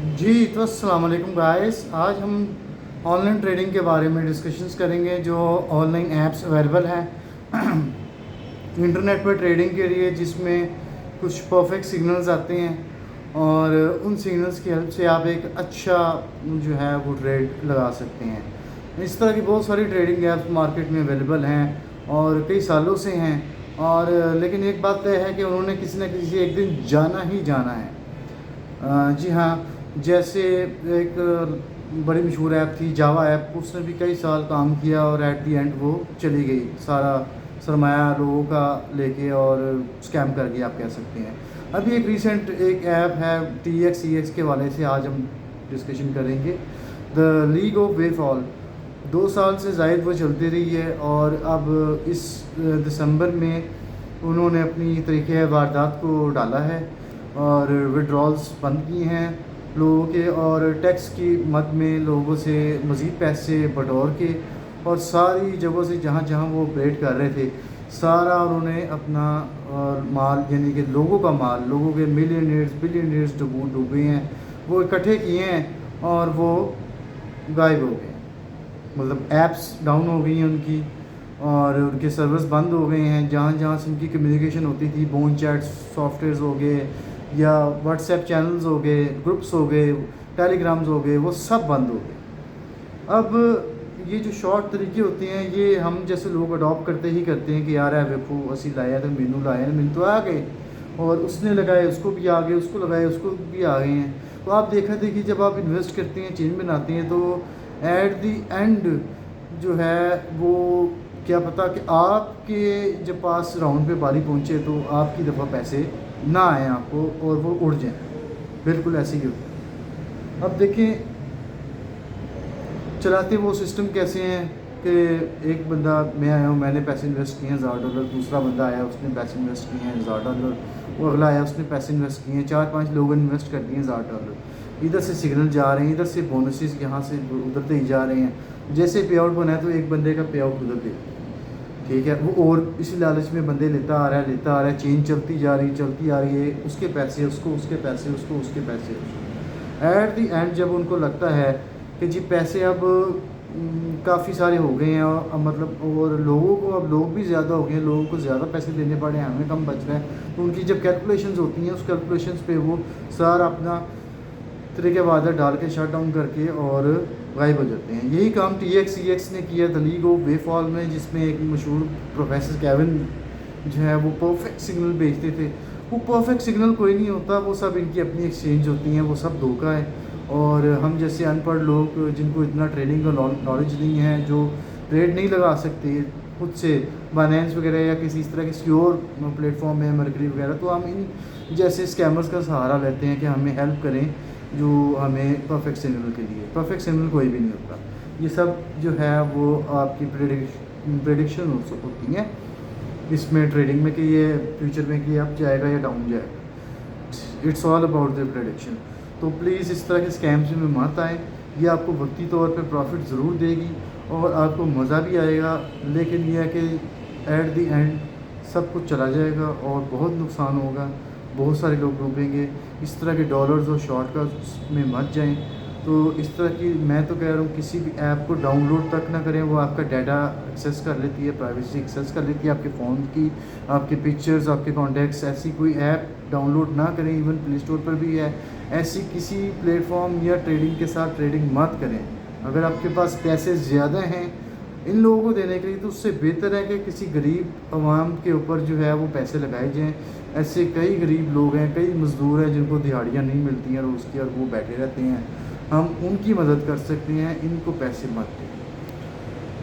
جی تو السلام علیکم گائس، آج ہم آن لائن ٹریڈنگ کے بارے میں ڈسکشنز کریں گے. جو آن لائن ایپس اویلیبل ہیں انٹرنیٹ پر ٹریڈنگ کے لیے، جس میں کچھ پرفیکٹ سگنلز آتے ہیں اور ان سگنلز کی ہیلپ سے آپ ایک اچھا جو ہے وہ ٹریڈ لگا سکتے ہیں. اس طرح کی بہت ساری ٹریڈنگ ایپس مارکیٹ میں اویلیبل ہیں اور کئی سالوں سے ہیں، اور لیکن ایک بات طے ہے کہ انہوں نے کسی نہ کسی ایک دن جانا ہی جانا ہے. جی ہاں، جیسے ایک بڑی مشہور ایپ تھی جاوا ایپ، اس نے بھی کئی سال کام کیا اور ایٹ دی اینڈ وہ چلی گئی، سارا سرمایہ لوگوں کا لے کے اور اسکیم کر گیا آپ کہہ سکتے ہیں. ابھی ایک ریسنٹ ایک ایپ ہے TXEX کے والے سے آج ہم ڈسکشن کریں گے. دا لیگ آف وے فال 2 سال سے زائد وہ چلتی رہی ہے، اور اب اس دسمبر میں انہوں نے اپنی طریقۂ واردات کو ڈالا ہے اور وڈرالز بند کی ہیں لوگوں کے، اور ٹیکس کی مد میں لوگوں سے مزید پیسے بٹور کے، اور ساری جگہوں سے جہاں جہاں وہ آپریٹ کر رہے تھے سارا انہوں نے اپنا مال، یعنی کہ لوگوں کا مال، لوگوں کے بلینئرز ڈوبے ہیں، وہ اکٹھے کیے ہیں اور وہ غائب ہو گئے. مطلب ایپس ڈاؤن ہو گئی ہیں ان کی، اور ان کے سرورز بند ہو گئے ہیں. جہاں جہاں سے ان کی کمیونیکیشن ہوتی تھی، بون چیٹ سافٹ ویئرز ہو گئے یا واٹس ایپ چینلز ہو گئے، گروپس ہو گئے، ٹیلی گرامز ہو گئے، وہ سب بند ہو گئے. اب یہ جو شارٹ طریقے ہوتے ہیں یہ ہم جیسے لوگ اڈاپٹ کرتے ہی کرتے ہیں کہ یار ہے ویکھو اسی لایا تو مینو لائے مینو تو آ گئے، اور اس نے لگائے اس کو بھی آ گئے، اس کو لگائے اس کو بھی آ گئے ہیں. تو آپ دیکھا دیکھیے جب آپ انویسٹ کرتے ہیں، چین بناتے ہیں، تو ایٹ دی اینڈ جو ہے وہ کیا پتہ کہ آپ کے جب پاس راؤنڈ پہ باری پہنچے تو آپ کی دفعہ پیسے نہ آئیں آپ کو اور وہ اڑ جائیں. بالکل ایسے ہی ہوتا ہے. اب دیکھیں چلاتے وہ سسٹم کیسے ہیں کہ ایک بندہ، میں آیا ہوں، میں نے پیسے انویسٹ کیے ہیں $1000، دوسرا بندہ آیا اس نے پیسے انویسٹ کیے ہیں $1000، وہ اگلا آیا اس نے پیسے انویسٹ کیے ہیں، 4-5 لوگوں نے انویسٹ کر دیے ہیں $1000. ادھر سے سگنل جا رہے ہیں، ادھر سے بونسز یہاں سے ادھر سے ہی جا رہے ہیں. جیسے پے آؤٹ بنا ہے تو ایک بندے کا پے آؤٹ ادھر دے، ٹھیک ہے، وہ اور اسی لالچ میں بندے لیتا آ رہا ہے، چین چلتی جا رہی ہے، اس کے پیسے اس کو، اس کے پیسے اس کو، اس کے پیسے اس کو. ایٹ دی اینڈ جب ان کو لگتا ہے کہ جی پیسے اب کافی سارے ہو گئے ہیں، اور مطلب اور لوگوں کو اب لوگ بھی زیادہ ہو گئے ہیں، لوگوں کو زیادہ پیسے دینے پڑے ہیں، ہمیں کم بچ رہے ہیں، تو ان کی جب کیلکولیشنز ہوتی ہیں اس کیلکولیشنز پہ وہ سارا اپنا طریقہ وعدہ ڈال کے شٹ ڈاؤن کر کے اور غائب ہو جاتے ہیں. یہی کام TXEX نے کیا دا لیگ آف وے فال میں، جس میں ایک مشہور پروفیسر کیون جو ہے وہ پرفیکٹ سگنل بھیجتے تھے. وہ پرفیکٹ سگنل کوئی نہیں ہوتا، وہ سب ان کی اپنی ایکسچینج ہوتی ہیں، وہ سب دھوکہ ہے. اور ہم جیسے ان پڑھ لوگ جن کو اتنا ٹریڈنگ کا نالج نہیں ہے، جو ٹریڈ نہیں لگا سکتے خود سے بائنینس وغیرہ یا کسی اس طرح کے سیکیور پلیٹ فارم ہے، مرکری وغیرہ، تو ہم ان جیسے اسکیمرز کا سہارا لیتے ہیں کہ ہمیں ہیلپ کریں جو ہمیں پرفیکٹ سگنل کے لیے. پرفیکٹ سگنل کوئی بھی نہیں ہوتا. یہ سب جو ہے وہ آپ کی پریڈکشن ہوتی ہیں اس میں ٹریڈنگ میں کہ یہ فیوچر میں کہ اب جائے گا یا ڈاؤن جائے گا. It's all about the prediction. تو پلیز اس طرح کے اسکیمز میں مت آئیں. یہ آپ کو وقتی طور پہ پروفٹ ضرور دے گی اور آپ کو مزہ بھی آئے گا، لیکن یہ ہے کہ ایٹ دی اینڈ سب کچھ چلا جائے گا اور بہت نقصان ہوگا، بہت سارے لوگ ڈوبیں گے. اس طرح کے ڈالرز اور شارٹ کٹس میں مت جائیں. تو اس طرح کی میں تو کہہ رہا ہوں کسی بھی ایپ کو ڈاؤن لوڈ تک نہ کریں، وہ آپ کا ڈیٹا ایکسیس کر لیتی ہے، پرائیویسی ایکسیس کر لیتی ہے آپ کے فون کی، آپ کے پکچرز، آپ کے کانٹیکٹس. ایسی کوئی ایپ ڈاؤن لوڈ نہ کریں، ایون پلے اسٹور پر بھی ہے. ایسی کسی پلیٹ فارم یا ٹریڈنگ کے ساتھ ٹریڈنگ مت کریں. اگر آپ کے پاس پیسے زیادہ ہیں ان لوگوں کو دینے کے لیے تو اس سے بہتر ہے کہ کسی غریب عوام کے اوپر جو ہے وہ پیسے لگائے جائیں. ایسے کئی غریب لوگ ہیں، کئی مزدور ہیں جن کو دیہڑیاں نہیں ملتی ہیں روز کی، اور وہ بیٹھے رہتے ہیں. ہم ان کی مدد کر سکتے ہیں، ان کو پیسے مت دیں.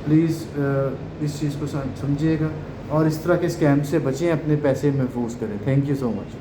پلیز اس چیز کو سمجھیے گا اور اس طرح کے اسکیم سے بچیں، اپنے پیسے محفوظ کریں. Thank you so much.